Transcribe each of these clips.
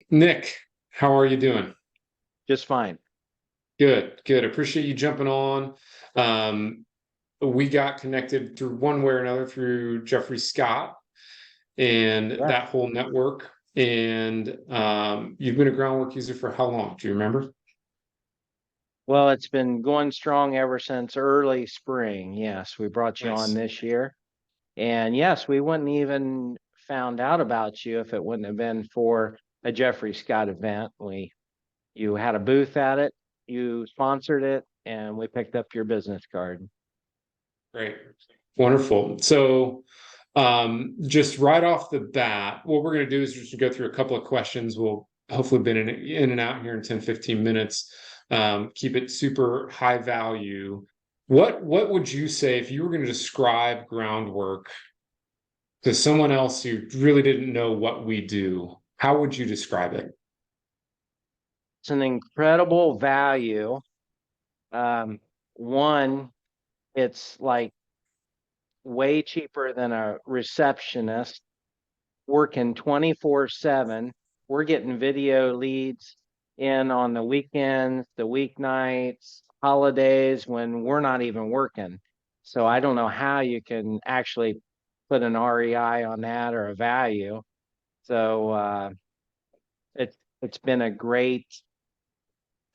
Nick, how are you doing? Just fine. Good, good. Appreciate you jumping on. Um, we got connected through one way or another through Jeffrey Scott and Yeah. that whole network. And you've been a Groundwork user for how long? Do you remember? Well, it's been going strong ever since early spring. Yes, we brought you on Nice. this year. And yes, we wouldn't even found out about you if it wouldn't have been for a Jeffrey Scott event. You had a booth at it, you sponsored it, and we picked up your business card. Great. Wonderful. So, just right off the bat, what we're going to do is just go through a couple of questions. We'll hopefully been in and out here in 10, 15 minutes. Keep it super high value. What would you say if you were going to describe Groundwork to someone else who really didn't know what we do? How would you describe it? It's an incredible value. Um, One, it's like way cheaper than a receptionist working 24/7. We're getting video leads in on the weekends, the weeknights, holidays when we're not even working. So I don't know how you can actually put an REI on that or a value. So it's been a great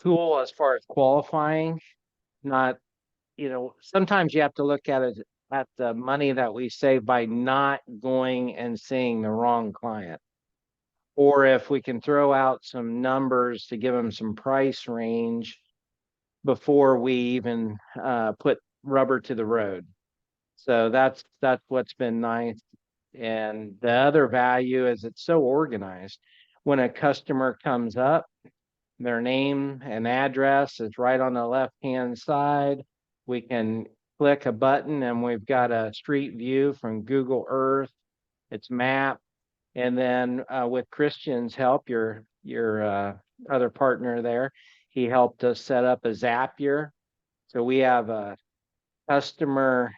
tool as far as qualifying. Not, sometimes you have to look at it at the money that we save by not going and seeing the wrong client. Or if we can throw out some numbers to give them some price range before we even put rubber to the road. So that's what's been nice. And the other value is it's so organized. When a customer comes up, their name and address is right on the left-hand side. We can click a button and we've got a street view from Google Earth. It's mapped. And then with Christian's help, your other partner there, he helped us set up a Zapier. So we have a customer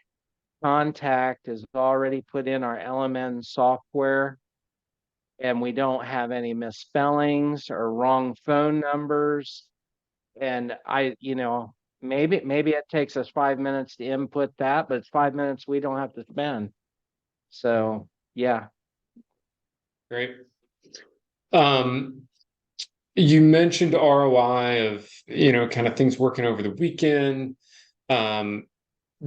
contact is already put in our LMN software, and we don't have any misspellings or wrong phone numbers. And maybe it takes us 5 minutes to input that, but it's 5 minutes we don't have to spend. So yeah. Great. Um, you mentioned ROI of, kind of things working over the weekend. Um,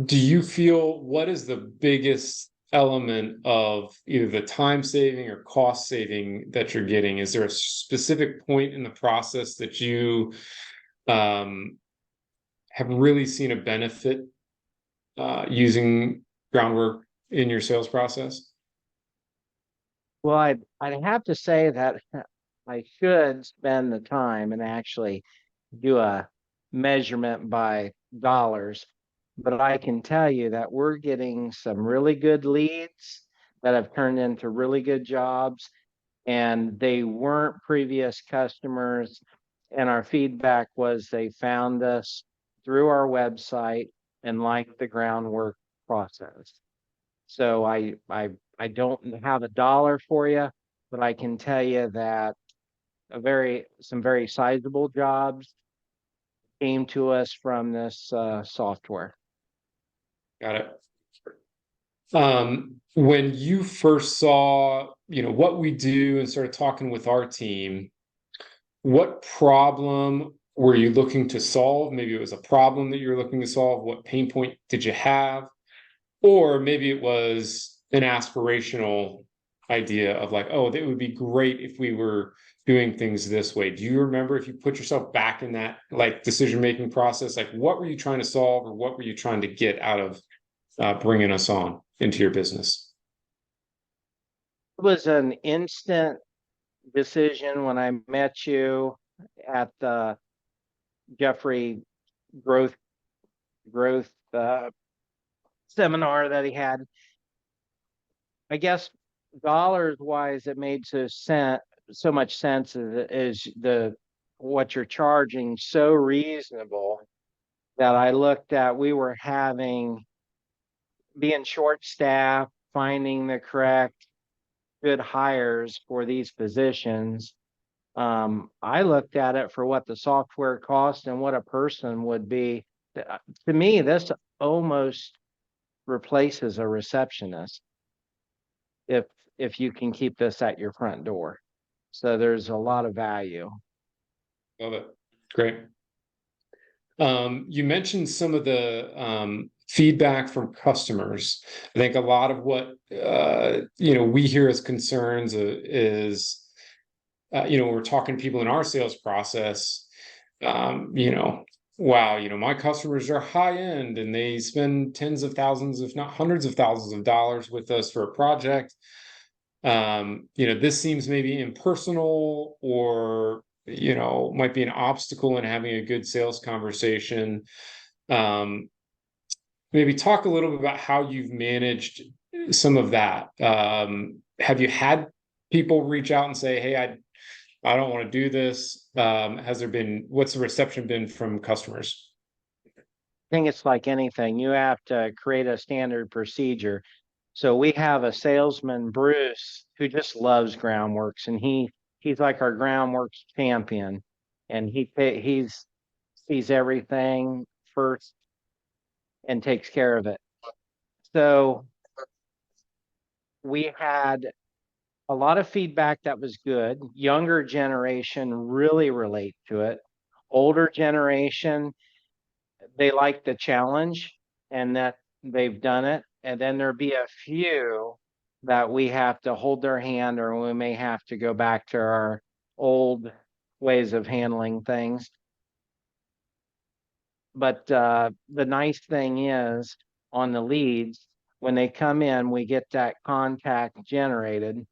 do you feel what is the biggest element of either the time saving or cost saving that you're getting? Is there a specific point in the process that you um, have really seen a benefit using Groundwork in your sales process? Well, I'd have to say that I should spend the time and actually do a measurement by dollars, but I can tell you that we're getting some really good leads that have turned into really good jobs, and they weren't previous customers. And our feedback was they found us through our website and liked the groundwork process. So I don't have a dollar for you, but I can tell you that some very sizable jobs came to us from this software. Got it. When you first saw, what we do and started talking with our team, what problem were you looking to solve? Maybe it was a problem that you were looking to solve. What pain point did you have? Or maybe it was an aspirational idea of like, oh, that would be great if we were doing things this way. Do you remember if you put yourself back in that like decision-making process? Like, what were you trying to solve or what were you trying to get out of bringing us on into your business? It was an instant decision when I met you at the Jeffrey growth growth seminar that he had. I guess dollars wise, it made so much sense is the what you're charging so reasonable that I looked at. We were having being short staffed, finding the correct good hires for these positions. I looked at it for what the software cost and what a person would be. To me, this almost replaces a receptionist if if you can keep this at your front door. So there's a lot of value. Love it. Great. You mentioned some of the feedback from customers. I think a lot of what we hear as concerns is when we're talking to people in our sales process, wow, my customers are high end and they spend tens of thousands, if not hundreds of thousands of dollars with us for a project. This seems maybe impersonal or might be an obstacle in having a good sales conversation. Maybe talk a little bit about how you've managed some of that. Have you had people reach out and say, hey, I don't want to do this? What's the reception been from customers? I think it's like anything. You have to create a standard procedure. So we have a salesman, Bruce, who just loves Groundworks, and he's like our Groundworks champion, and he sees everything first and takes care of it. So we had a lot of feedback that was good. Younger generation really relate to it. Older generation, they like the challenge and that they've done it. And then there'll be a few that we have to hold their hand, or we may have to go back to our old ways of handling things. But the nice thing is on the leads, when they come in, we get that contact generated,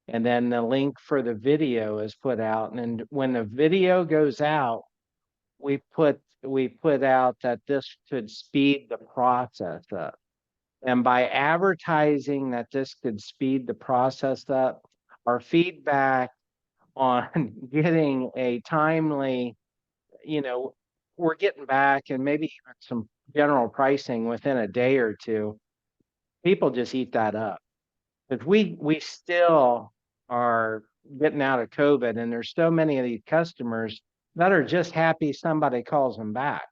and then the link for the video is put out. And when the video goes out, we put out that this could speed the process up. And by advertising that this could speed the process up, our feedback on getting a timely, we're getting back and maybe even some general pricing within a day or two. People just eat that up. But we still are getting out of COVID, and there's so many of these customers that are just happy somebody calls them back.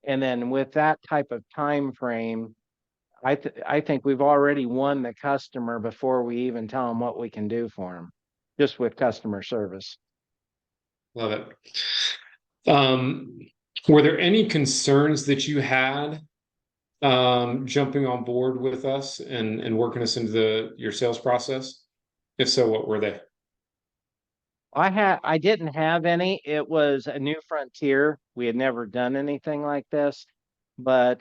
And then with that type of time frame, I think we've already won the customer before we even tell them what we can do for them, just with customer service. Love it. Were there any concerns that you had jumping on board with us and working us into your sales process? If so, what were they? I didn't have any. It was a new frontier. We had never done anything like this, but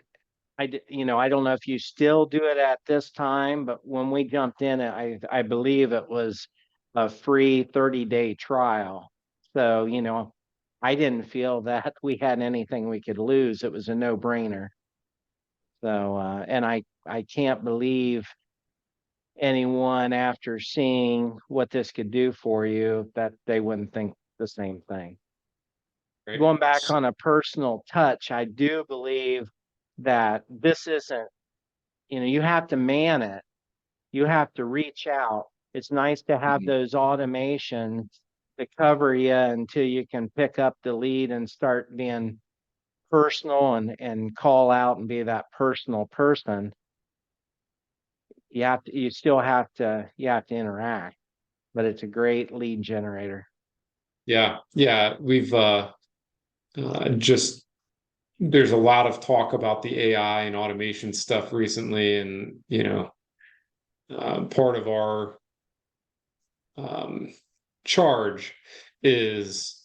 I don't know if you still do it at this time, but when we jumped in, I believe it was a free 30-day trial. So, I didn't feel that we had anything we could lose. It was a no-brainer. So, and I can't believe anyone, after seeing what this could do for you, that they wouldn't think the same thing. Great. Going back on a personal touch, I do believe that this isn't, you have to man it. You have to reach out. It's nice to have those automations to cover you until you can pick up the lead and start being personal and call out and be that personal person. You still have to interact, but it's a great lead generator. Yeah. We've just there's a lot of talk about the AI and automation stuff recently, and part of our charge is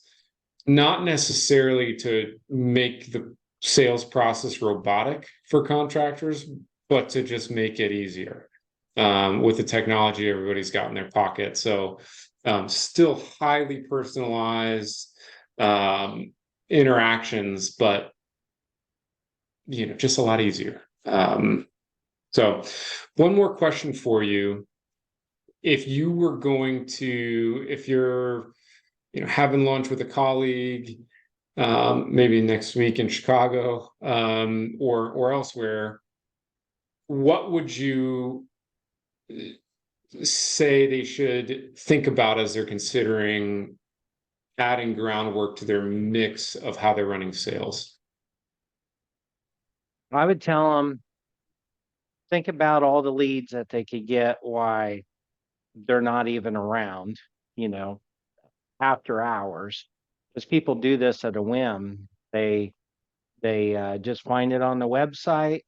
not necessarily to make the sales process robotic for contractors, but to just make it easier with the technology everybody's got in their pocket. So still highly personalized interactions, but just a lot easier. So one more question for you. If you're having lunch with a colleague, maybe next week in Chicago, or elsewhere, what would you say they should think about as they're considering adding Groundwork to their mix of how they're running sales? I would tell them, think about all the leads that they could get while they're not even around, you know, after hours. Because people do this at a whim. They just find it on the website,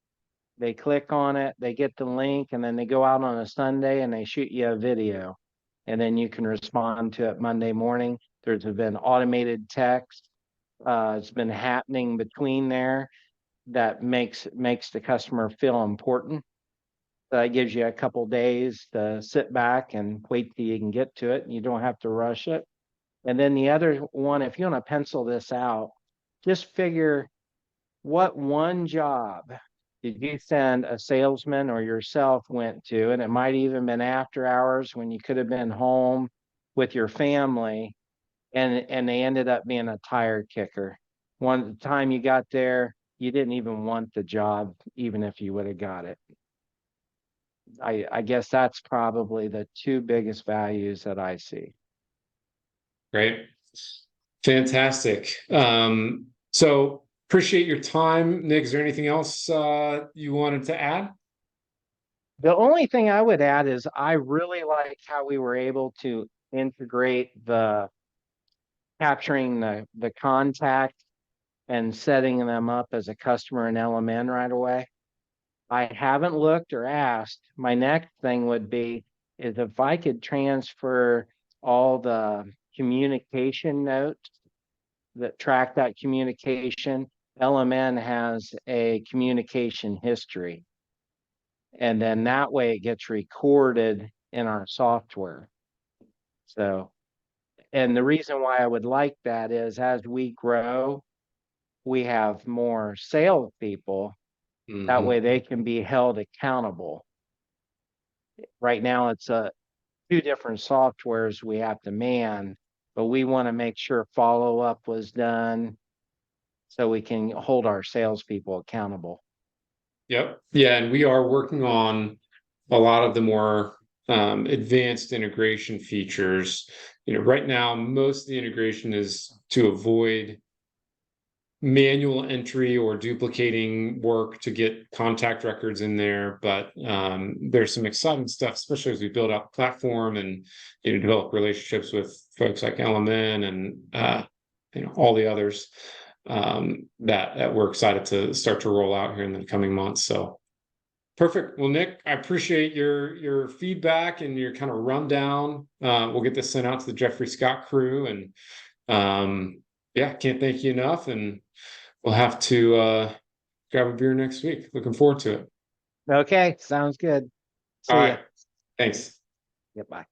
they click on it, they get the link, and then they go out on a Sunday and they shoot you a video. And then you can respond to it Monday morning. There's been automated text. It's been happening between there that makes the customer feel important. That gives you a couple days to sit back and wait till you can get to it. You don't have to rush it. And then the other one, if you want to pencil this out, just figure, what one job did you send a salesman or yourself went to? And it might even been after hours when you could have been home with your family, and they ended up being a tire kicker. One time you got there, you didn't even want the job, even if you would have got it. I guess that's probably the two biggest values that I see. Great. Fantastic. So appreciate your time, Nick. Is there anything else you wanted to add? The only thing I would add is I really like how we were able to integrate the capturing the contact and setting them up as a customer in LMN right away. I haven't looked or asked. My next thing would be is if I could transfer all the communication notes that track that communication. LMN has a communication history, and then that way it gets recorded in our software. So, and the reason why I would like that is as we grow, we have more salespeople. That way they can be held accountable. Right now, it's two different softwares we have to man, but we want to make sure follow-up was done so we can hold our salespeople accountable. Yep. Yeah, and we are working on a lot of the more advanced integration features. Right now, most of the integration is to avoid manual entry or duplicating work to get contact records in there. But there's some exciting stuff, especially as we build out the platform and develop relationships with folks like LMN and all the others that we're excited to start to roll out here in the coming months. So perfect. Well, Nick, I appreciate your feedback and your kind of rundown. We'll get this sent out to the Jeffrey Scott crew, and yeah, can't thank you enough. And we'll have to grab a beer next week. Looking forward to it. Okay, sounds good. See All ya. right. Thanks. Goodbye.